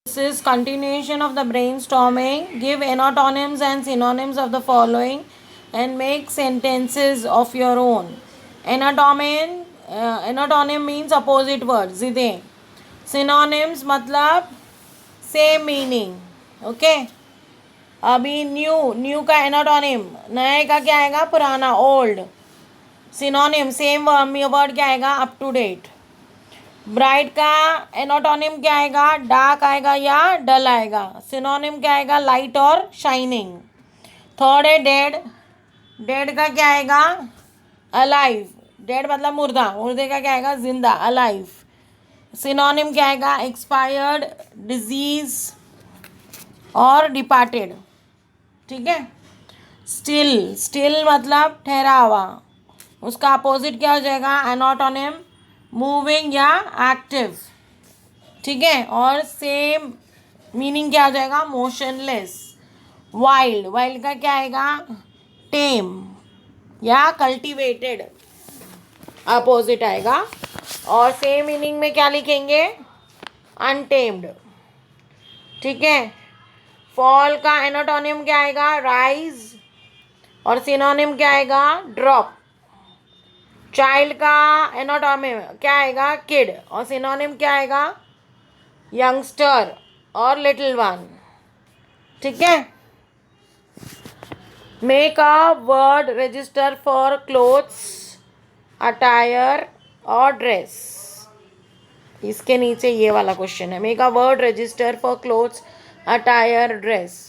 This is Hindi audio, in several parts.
This is continuation of the brainstorming. Give anatonyms and synonyms of the following and make sentences of your own. Anatonym means opposite words. सीधे. Synonyms मतलब same meaning. Okay. अभी न्यू का एनाटोनिम, नए का क्या आएगा, पुराना, ओल्ड. सिनोनिम सेम वर्ड क्या आएगा, अप टू डेट. ब्राइट का एनाटोनिम क्या आएगा, डार्क आएगा या डल आएगा. सिनोनिम क्या आएगा, लाइट और शाइनिंग. थर्ड है डेड. डेड का क्या आएगा, अलाइव. डेड मतलब मुर्दा, मुर्दे का क्या आएगा, जिंदा, अलाइव. सिनोनिम क्या आएगा, एक्सपायर्ड, डिजीज और डिपार्टेड. ठीक है. स्टिल, स्टिल मतलब ठहरा हुआ, उसका अपोजिट क्या हो जाएगा, एनाटोनिम मूविंग या एक्टिव. ठीक है. और सेम मीनिंग क्या हो जाएगा, मोशनलेस. वाइल्ड, वाइल्ड का क्या आएगा, टेम या कल्टिवेटेड, अपोजिट आएगा. और सेम मीनिंग में क्या लिखेंगे, अनटेम्ड. ठीक है. फॉल का एनाटोनिम क्या आएगा, राइज, और सिनोनिम क्या आएगा, ड्रॉप. चाइल्ड का एनाटोनिम क्या आएगा, किड, और सिनोनिम क्या आएगा, यंगस्टर और लिटिल वन. ठीक है. Make a word register for clothes, attire और ड्रेस. इसके नीचे ये वाला क्वेश्चन है, make a word register for clothes, attire, dress.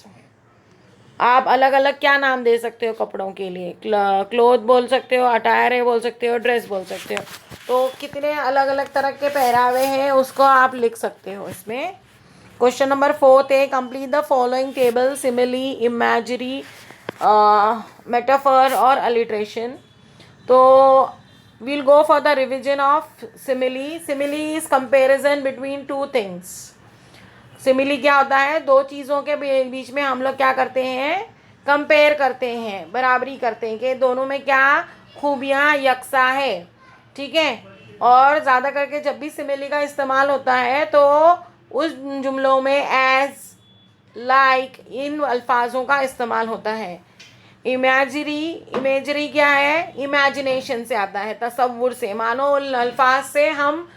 आप अलग अलग क्या नाम दे सकते हो कपड़ों के लिए, क्लोथ बोल सकते हो, अटायर बोल सकते हो, ड्रेस बोल सकते हो. तो कितने अलग अलग तरह के पहरावे हैं उसको आप लिख सकते हो इसमें. क्वेश्चन नंबर 4 है, complete the following table, simile, imagery, metaphor और अलिट्रेशन. तो we'll go for the revision of simile. Simile is comparison between two things. Simile क्या होता है, दो चीज़ों के बीच में हम लोग क्या करते हैं, कंपेयर करते हैं, बराबरी करते हैं कि दोनों में क्या खूबियाँ यकसा है. ठीक है. और ज़्यादा करके जब भी सिमिली का इस्तेमाल होता है तो उस जुमलों में एज, लाइक, इन अल्फाजों का इस्तेमाल होता है. इमेजरी, इमेजरी क्या है, इमेजिनेशन से आता है, तसव्वुर से. मानो उन अल्फाज से हम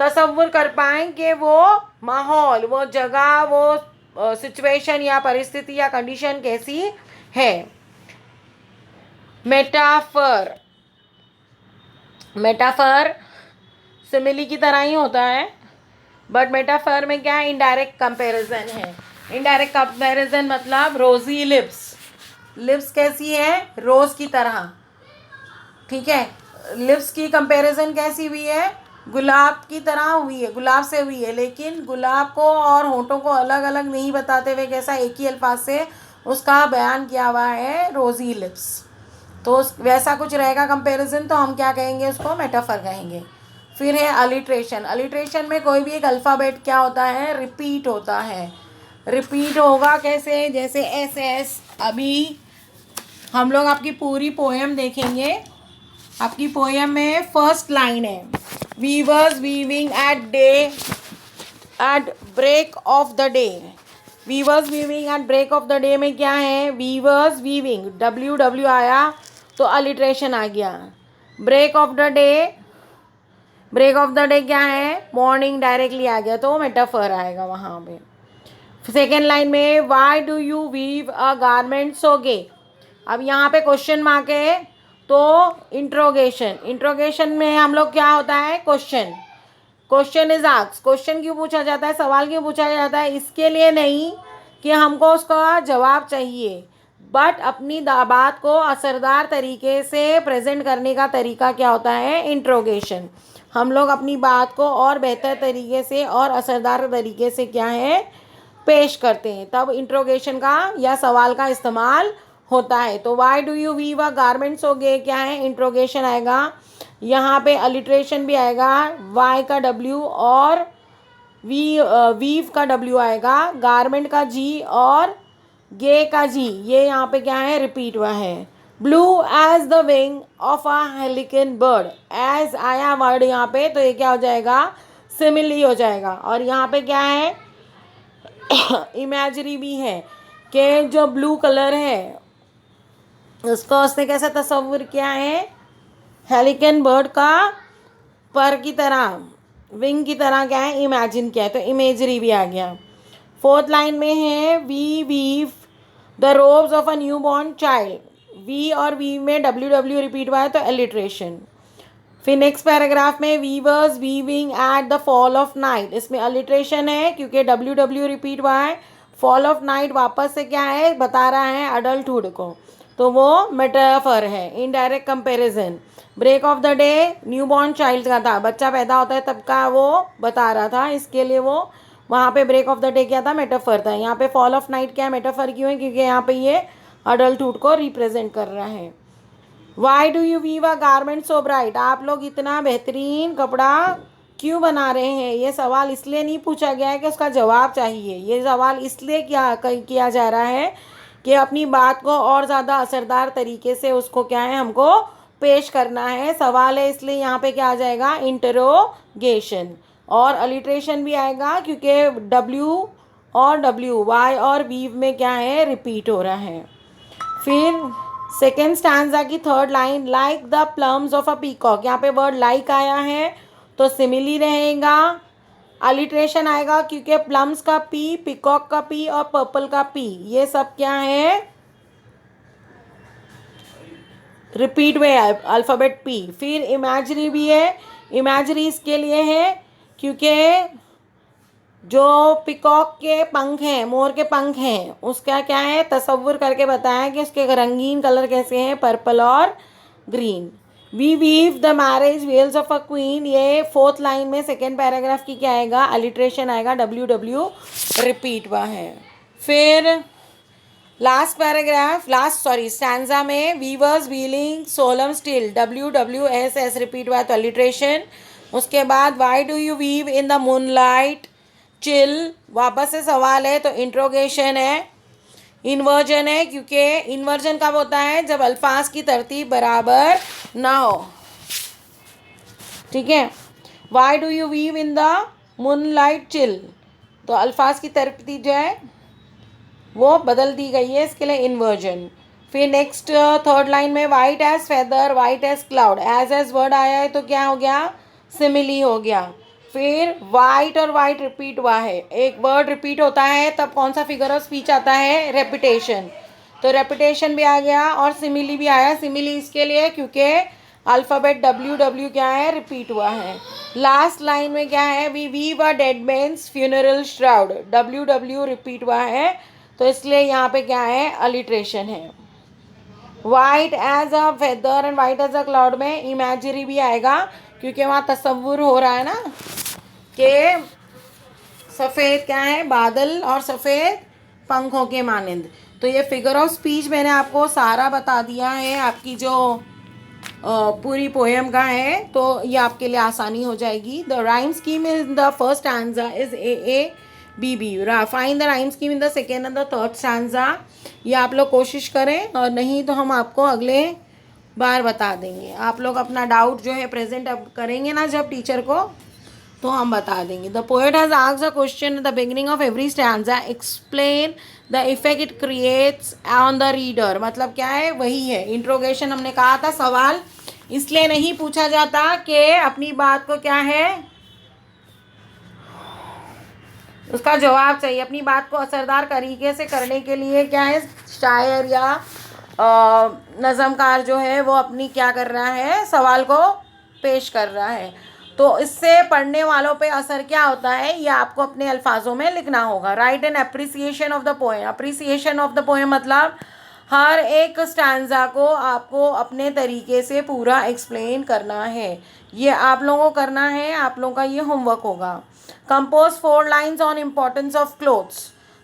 तसव्वुर कर पाएँ कि वो माहौल, वो जगह, वो सिचुएशन या परिस्थिति या कंडीशन कैसी है. मेटाफर, मेटाफर सिमिली की तरह ही होता है, बट मेटाफर में क्या है, इनडायरेक्ट कंपैरिजन है. इनडायरेक्ट कंपैरिजन मतलब रोजी लिप्स, लिप्स कैसी है, रोज की तरह. ठीक है. लिप्स की कंपैरिजन कैसी हुई है, गुलाब की तरह हुई है, गुलाब से हुई है, लेकिन गुलाब को और होंठों को अलग अलग नहीं बताते हुए कैसा एक ही अल्फाज से उसका बयान किया हुआ है, रोजी लिप्स. तो वैसा कुछ रहेगा कंपैरिजन, तो हम क्या कहेंगे, उसको मेटाफर कहेंगे. फिर है अलिट्रेशन. अलिट्रेशन में कोई भी एक अल्फ़ाबेट क्या होता है, रिपीट होता है. रिपीट होगा कैसे, जैसे एस एस. अभी हम लोग आपकी पूरी पोएम देखेंगे. आपकी पोएम में फर्स्ट लाइन है, weavers weaving at day, at break of the day. Weavers weaving at break of the day में क्या है, वीवर्स वीविंग, डब्ल्यू डब्ल्यू आया तो अलिट्रेशन आ गया. Break of the day, break of the day क्या है, मॉर्निंग डायरेक्टली आ गया तो मेटाफर आएगा वहाँ पे. सेकेंड लाइन में why do you weave a garment so gay. अब यहाँ पे क्वेश्चन मार्क है तो इंट्रोगेशन. इंट्रोगेशन में हम लोग क्या होता है, question, question is asked. Question क्यों पूछा जाता है, सवाल क्यों पूछा जाता है, इसके लिए नहीं कि हमको उसका जवाब चाहिए, बट अपनी बात को असरदार तरीके से प्रेजेंट करने का तरीका क्या होता है, इंट्रोगेशन. हम लोग अपनी बात को और बेहतर तरीके से और असरदार तरीके से क्या है, पेश करते हैं, तब इंट्रोगेशन का या सवाल का इस्तेमाल होता है. तो why do you weave a garments हो गए क्या है, इंट्रोगेशन आएगा. यहाँ पे अलिट्रेशन भी आएगा, वाई का डब्ल्यू और वीव का डब्ल्यू आएगा, गारमेंट का जी और गे का जी, ये यहाँ पे क्या है, रिपीट हुआ है. Blue as the wing of a halcyon bird. As आया वर्ड यहाँ पे तो ये क्या हो जाएगा, सिमिली हो जाएगा. और यहाँ पे क्या है, इमेजरी भी है कि जो ब्लू कलर है उसको उसने कैसा तस्वुर किया है, हेलिकन बर्ड का पर की तरह, विंग की तरह क्या है, इमेजिन किया है, तो इमेजरी भी आ गया। फोर्थ लाइन में है we weave the robes of a new born child. We और वी में डब्ल्यू रिपीट हुआ है तो एलिट्रेशन। फिर नेक्स्ट पैराग्राफ में weavers weaving at the fall of night, इसमें अलिट्रेशन है क्योंकि डब्ल्यू रिपीट हुआ है। फॉल ऑफ नाइट वापस से क्या है, बता रहा है अडल्टहुड को, तो वो मेटाफर है। Indirect comparison, break of the day new born child का था, बच्चा पैदा होता है तब का वो बता रहा था, इसके लिए वो वहाँ पे ब्रेक ऑफ द डे क्या था, मेटाफर था। यहाँ पे फॉल ऑफ नाइट क्या है, मेटाफर क्यों है, क्योंकि यहाँ पे ये अडल्टहुड को रिप्रेजेंट कर रहा है। Why do you weave a garment so bright, आप लोग इतना बेहतरीन कपड़ा क्यों बना रहे हैं। ये सवाल इसलिए नहीं पूछा गया है कि उसका जवाब चाहिए, ये सवाल इसलिए किया जा रहा है कि अपनी बात को और ज़्यादा असरदार तरीके से उसको क्या है, हमको पेश करना है। सवाल है इसलिए यहाँ पे क्या आ जाएगा, इंटरोगेशन। और अलिट्रेशन भी आएगा क्योंकि डब्ल्यू और डब्ल्यू, वाई और वीव में क्या है, रिपीट हो रहा है। फिर सेकेंड स्टैंजा की third line, like the plums of a peacock, यहाँ पे वर्ड लाइक आया है तो सिमिली रहेगा। अलिट्रेशन आएगा क्योंकि प्लम्स का पी, पीकॉक का पी और पर्पल का पी, ये सब क्या है, रिपीट हुए अल्फ़ाबेट पी। फिर इमेजरी भी है, इमेजरी इसके लिए है क्योंकि जो पिकॉक के पंख हैं, मोर के पंख हैं, उसका क्या है, तस्वुर करके बताया कि उसके रंगीन कलर कैसे हैं, पर्पल और green. We weave the marriage veils of a queen, ये फोर्थ लाइन में सेकेंड पैराग्राफ की क्या आएगा, अलिट्रेशन आएगा, डब्ल्यू रिपीट हुआ है। फिर लास्ट पैराग्राफ, स्टैंजा में weavers wheeling solemn still, WWSS repeat हुआ तो अलिट्रेशन। उसके बाद why do you weave in the moonlight chill, वापस से सवाल है तो इंट्रोगेशन है। इन्वर्जन है क्योंकि इन्वर्जन कब होता है, जब अल्फाज की तरतीब बराबर ना हो, ठीक है। Why do you weave in the moonlight chill, तो अल्फाज की तरतीब जो है वो बदल दी गई है, इसके लिए इन्वर्जन। फिर नेक्स्ट थर्ड लाइन में white as feather, white as cloud, as word आया है तो क्या हो गया, सिमिली हो गया। फिर वाइट और वाइट रिपीट हुआ है, एक वर्ड रिपीट होता है तब कौन सा फिगर ऑफ स्पीच आता है, रेपिटेशन, तो रेपिटेशन भी आ गया और सिमिली भी आया। सिमिली इसके लिए क्योंकि अल्फ़ाबेट डब्ल्यू क्या है, रिपीट हुआ है। लास्ट लाइन में क्या है, we weave a dead man's funeral shroud, W repeat हुआ है तो इसलिए यहाँ पे क्या है, अलिट्रेशन है। White as a feather and white as a cloud में इमेजरी भी आएगा क्योंकि वहाँ तस्वुर हो रहा है ना कि सफ़ेद क्या है, बादल और सफ़ेद पंखों के मानिंद। तो ये फिगर ऑफ स्पीच मैंने आपको सारा बता दिया है, आपकी जो पूरी पोएम का है, तो ये आपके लिए आसानी हो जाएगी। The rhyme scheme in the first stanza is A B B, find the rhyme scheme in the second and the third stanza. ये आप लोग कोशिश करें और नहीं तो हम आपको अगले बार बता देंगे। आप लोग अपना डाउट जो है प्रेजेंट अब करेंगे ना जब टीचर को, तो हम बता देंगे। The poet has asked a question at the beginning of every stanza, explain the effect it creates on the reader, मतलब क्या है, वही है इंट्रोगेशन। हमने कहा था सवाल इसलिए नहीं पूछा जाता कि अपनी बात को क्या है, उसका जवाब चाहिए। अपनी बात को असरदार तरीके से करने के लिए क्या है, शायर या नज़मकार जो है वो अपनी क्या कर रहा है, सवाल को पेश कर रहा है। तो इससे पढ़ने वालों पे असर क्या होता है, ये आपको अपने अल्फाजों में लिखना होगा। Right an appreciation of the poem, appreciation of the poem मतलब हर एक स्टैंजा को आपको अपने तरीके से पूरा एक्सप्लेन करना है। ये आप लोगों को करना है, आप लोगों का ये होमवर्क होगा। Compose 4 lines on importance of clothes,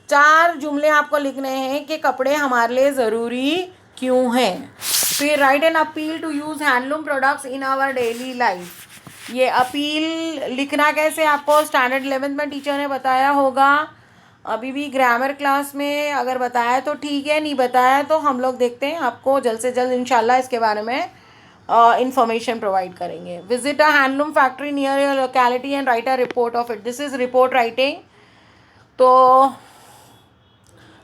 4 जुमले आपको लिखने हैं कि कपड़े हमारे लिए ज़रूरी क्यों हैं। फिर write an appeal to use handloom products in our daily life, ये अपील लिखना कैसे आपको स्टैंडर्ड 11th में टीचर ने बताया होगा। अभी भी ग्रामर क्लास में अगर बताया तो ठीक है, नहीं बताया तो हम लोग देखते हैं, आपको जल्द से जल्द इंशाल्लाह इसके बारे में इंफॉर्मेशन प्रोवाइड करेंगे। Visit a handloom factory near your locality and right a report of it, this is report writing. तो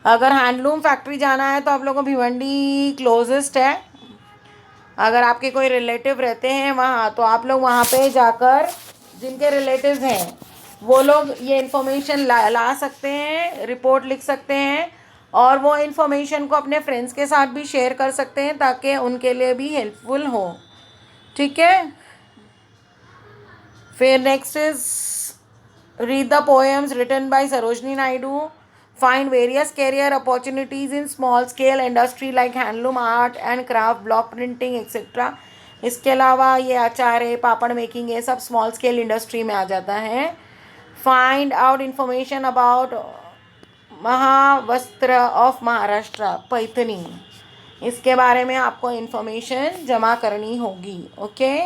अगर हैंडलूम फैक्ट्री जाना है तो आप लोगों को भिवंडी क्लोजेस्ट है। अगर आपके कोई रिलेटिव रहते हैं वहाँ तो आप लोग वहाँ पे जाकर, जिनके रिलेटिव्स हैं वो लोग ये इन्फॉर्मेशन ला सकते हैं, रिपोर्ट लिख सकते हैं और वो इन्फॉर्मेशन को अपने फ्रेंड्स के साथ भी शेयर कर सकते हैं ताकि उनके लिए भी हेल्पफुल हो। ठीक है। फिर next is read the poems written by Sarojini Naidu, find various career opportunities in small scale industry like handloom, art and craft, block printing etc. इसके अलावा ये अचार है, पापड़ मेकिंग, ये सब स्मॉल स्केल इंडस्ट्री में आ जाता है। फाइंड आउट इंफॉर्मेशन अबाउट महावस्त्र ऑफ महाराष्ट्र, पैठनी, इसके बारे में आपको इंफॉर्मेशन जमा करनी होगी। ओके।